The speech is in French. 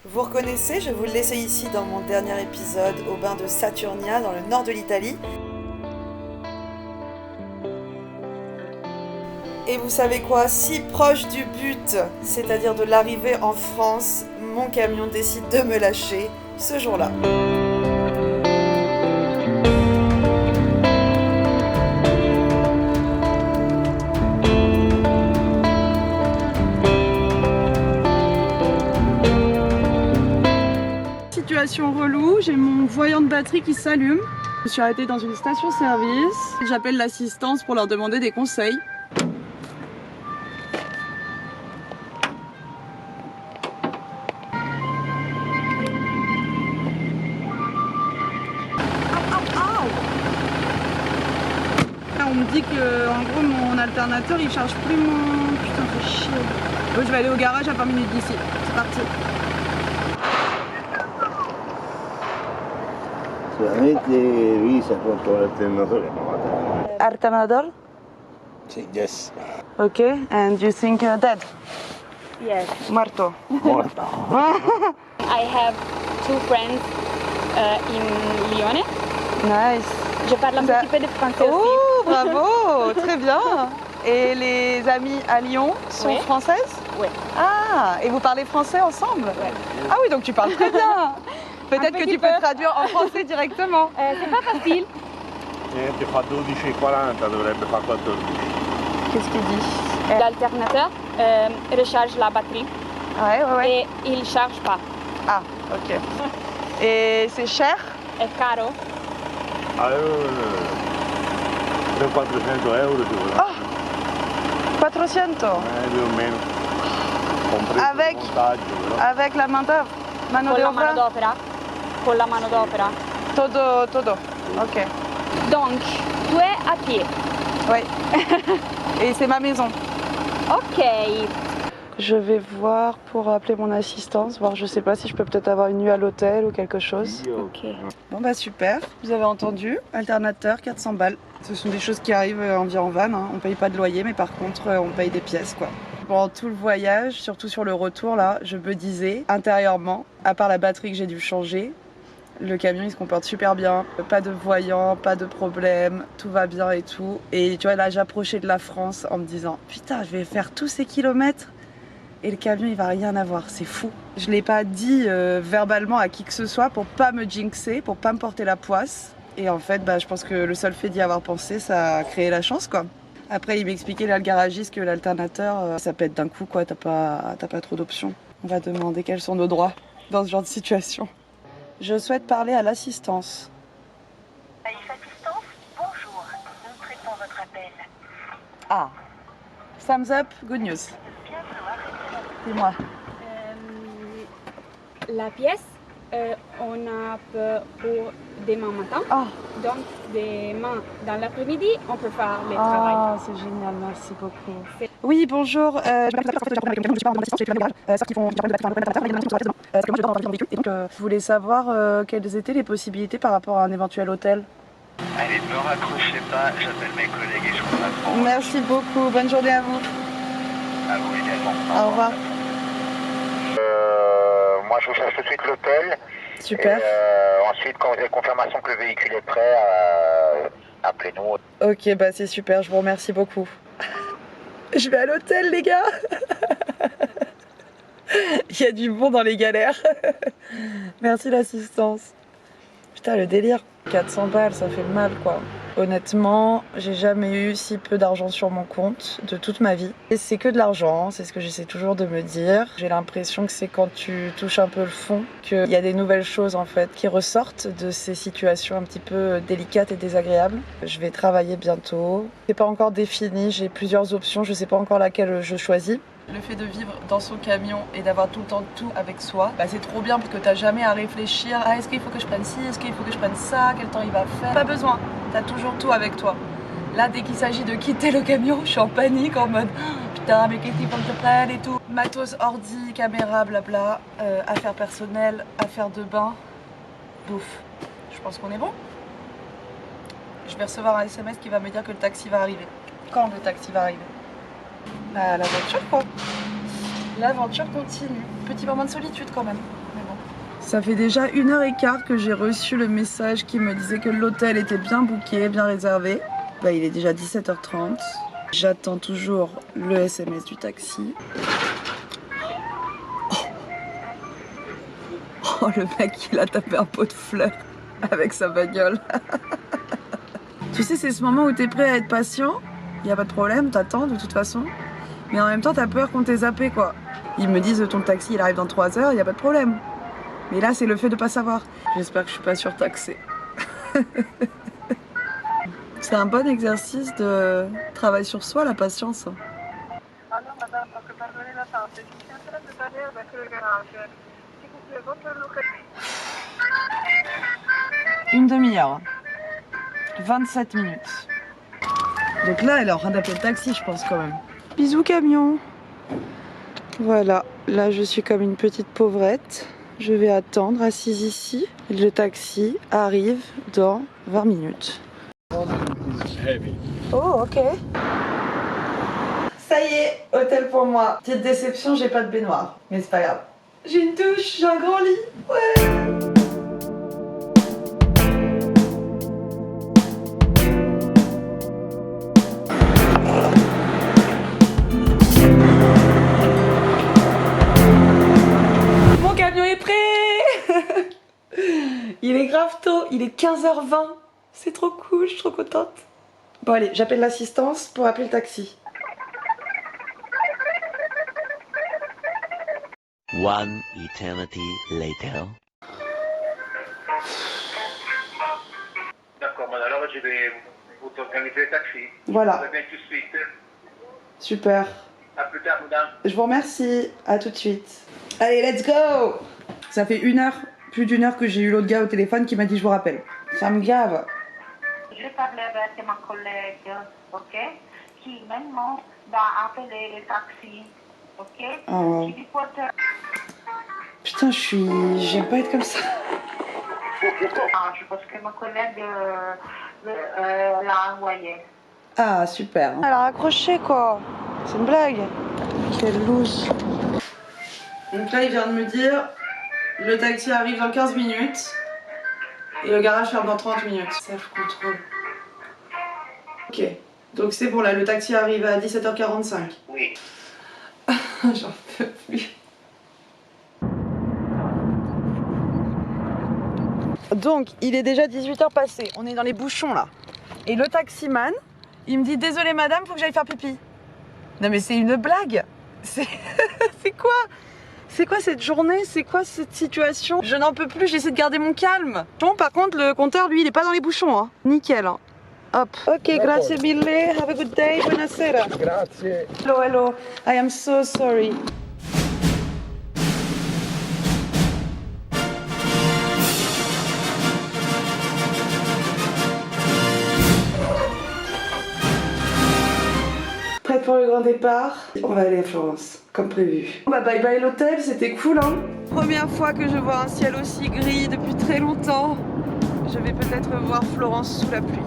Vous reconnaissez, je vous le laissais ici dans mon dernier épisode au bain de Saturnia dans le nord de l'Italie. Et vous savez quoi, si proche du but, c'est-à-dire de l'arrivée en France, mon camion décide de me lâcher ce jour-là. Situation relou, j'ai mon voyant de batterie qui s'allume. Je suis arrêtée dans une station-service. J'appelle l'assistance pour leur demander des conseils. Là, on me dit que en gros mon alternateur il charge plus mon... Putain, fait chier. Bon, je vais aller au garage à 20 minutes d'ici. C'est parti. Sicuramente Visa contro l'alternatore no. Alternador? Yes. Okay, and you think dead? Yes. Muerto. Morto. I have two friends in Lione. Nice. Je parle un petit peu de français aussi. Oh, bravo, très bien. Et les amis à Lyon sont Oui. françaises? Oui. Ah, et vous parlez français ensemble? Ouais. Ah oui, donc tu parles très bien. Peut-être que petit tu peux peu. traduire en français directement. C'est pas facile. Niente, fa 12,40, dovrebbe fare 14. Qu'est-ce qu'il dit? L'alternateur recharge la batterie Ouais. et il charge pas. Ah, ok. Et c'est cher? È caro. Allora, 400 euro sicuramente. 400 Più o meno. Compreso Avec- il montaggio, però. avec la main d'œuvre. Mano Con de la obra? mano d'opera. Con la mano d'opera. Todo. Ok. Donc, tu es à pied. Oui. Et c'est ma maison. Ok. Je vais voir pour appeler mon assistance, voir je sais pas si je peux peut-être avoir une nuit à l'hôtel ou quelque chose. Io- Ok. Bon bah super, vous avez entendu, alternateur 400 balles. Ce sont des choses qui arrivent en vie en van, hein. On paye pas de loyer mais par contre on paye des pièces quoi. Pendant tout le voyage, surtout sur le retour là, je me disais intérieurement, à part la batterie que j'ai dû changer, le camion il se comporte super bien, pas de voyant, pas de problème, tout va bien et tout. Et tu vois là j'approchais de la France en me disant putain je vais faire tous ces kilomètres et le camion il va rien avoir, c'est fou. Je l'ai pas dit verbalement à qui que ce soit pour pas me jinxer, pour pas me porter la poisse. Et en fait je pense que le seul fait d'y avoir pensé ça a créé la chance quoi. Après il m'expliquait là le garagiste que l'alternateur ça pète d'un coup quoi, t'as pas trop d'options. On va demander quels sont nos droits dans ce genre de situation. Je souhaite parler à l'assistance. Aïe Assistance, bonjour. Nous traitons votre appel. Ah, thumbs up, good news. Bien vouloir répondre. Dis-moi. La pièce, on a pour demain matin. Ah, Donc, demain dans l'après-midi, on peut faire le travail. ah c'est génial, merci beaucoup. Oui, bonjour. Je voulais savoir quelles étaient les possibilités par rapport à un éventuel hôtel. Allez, ne raccrochez pas, j'appelle mes collègues et je vous réponds. Merci beaucoup, bonne journée à vous. À vous également. Au revoir. Moi, je vous cherche tout de suite l'hôtel. Super. Et, ensuite, quand vous avez confirmation que le véhicule est prêt, appelez-nous. Ok, bah c'est super, je vous remercie beaucoup. Je vais à l'hôtel, les gars. Il y a du bon dans les galères. Merci l'assistance. Putain, le délire. 400 balles, ça fait mal, quoi. Honnêtement, j'ai jamais eu si peu d'argent sur mon compte de toute ma vie. Et c'est que de l'argent, c'est ce que j'essaie toujours de me dire. J'ai l'impression que c'est quand tu touches un peu le fond qu'il y a des nouvelles choses en fait qui ressortent de ces situations un petit peu délicates et désagréables. Je vais travailler bientôt. C'est pas encore défini, j'ai plusieurs options, je sais pas encore laquelle je choisis. Le fait de vivre dans son camion et d'avoir tout le temps tout avec soi, c'est trop bien parce que t'as jamais à réfléchir à est-ce qu'il faut que je prenne ci, est-ce qu'il faut que je prenne ça, quel temps il va faire. Pas besoin, t'as toujours tout avec toi. Là, dès qu'il s'agit de quitter le camion, je suis en panique en mode putain, mais qu'est-ce qu'il faut que je prenne et tout. Matos, ordi, caméra, blabla, affaires personnelles, affaires de bain, bouffe. Je pense qu'on est bon. Je vais recevoir un SMS qui va me dire que le taxi va arriver. Quand le taxi va arriver? L'aventure quoi. L'aventure continue. Petit moment de solitude quand même. Mais Ça fait déjà 1h15 que j'ai reçu le message qui me disait que l'hôtel était bien booké, bien réservé. Bah, il est déjà 17h30. J'attends toujours le SMS du taxi. Oh, le mec, il a tapé un pot de fleurs avec sa bagnole. Tu sais, c'est ce moment où t'es prêt à être patient. Il n'y a pas de problème, t'attends de toute façon. Mais en même temps, t'as peur qu'on t'ait zappé, quoi. Ils me disent ton taxi, il arrive dans 3 heures, il n'y a pas de problème. Mais là, c'est le fait de pas savoir. J'espère que je suis pas surtaxée. C'est un bon exercice de travail sur soi, la patience. Alors, madame, parce que pardonnez l'attente, je suis en train de parler avec le garage. S'il vous plaît, votre localité. Une demi-heure. 27 minutes. Donc là, elle est en train d'appeler le taxi, je pense, quand même. Bisous, camion. Voilà, là, je suis comme une petite pauvrette. Je vais attendre, assise ici. Le taxi arrive dans 20 minutes. Oh, ok. Ça y est, hôtel pour moi. Petite déception, j'ai pas de baignoire. Mais c'est pas grave. J'ai une douche, j'ai un grand lit. Ouais. Mon camion est prêt. Il est grave tôt, il est 15h20. C'est trop cool, je suis trop contente. Bon allez, j'appelle l'assistance pour appeler le taxi. One eternity later. D'accord, madame, alors je vais vous organiser le taxi. Voilà. Vous revenez tout de suite. Super. À plus tard, madame. Je vous remercie, à tout de suite. Allez, let's go. Ça fait plus d'une heure que j'ai eu l'autre gars au téléphone qui m'a dit je vous rappelle. Ça me gave. Je parlais avec ma collègue, ok, qui maintenant va appeler le taxi, ok. Oh. Qui lui porte... Putain, j'aime pas être comme ça. Ah, je pense que ma collègue l'a envoyé. Ah, super. Elle a raccroché, quoi. C'est une blague. Quelle loose. Donc là, il vient de me dire, le taxi arrive dans 15 minutes et le garage ferme dans 30 minutes. Self-control. Ok. Donc c'est bon, là, le taxi arrive à 17h45. Oui. J'en peux plus. Donc, il est déjà 18h passé. On est dans les bouchons, là. Et le taximan, il me dit « Désolé, madame, faut que j'aille faire pipi. » Non, mais c'est une blague. C'est quoi? C'est quoi cette journée? C'est quoi cette situation? Je n'en peux plus, j'essaie de garder mon calme. Bon, par contre, le compteur, lui, il est pas dans les bouchons. Hein. Nickel. Hein. Hop. Ok, grazie mille. Have a good day. Buonasera. Grazie. Hello, hello. I am so sorry. Prête pour le grand départ. On va aller à Florence, comme prévu. Bah bye bye l'hôtel, c'était cool hein. Première fois que je vois un ciel aussi gris depuis très longtemps. Je vais peut-être voir Florence sous la pluie.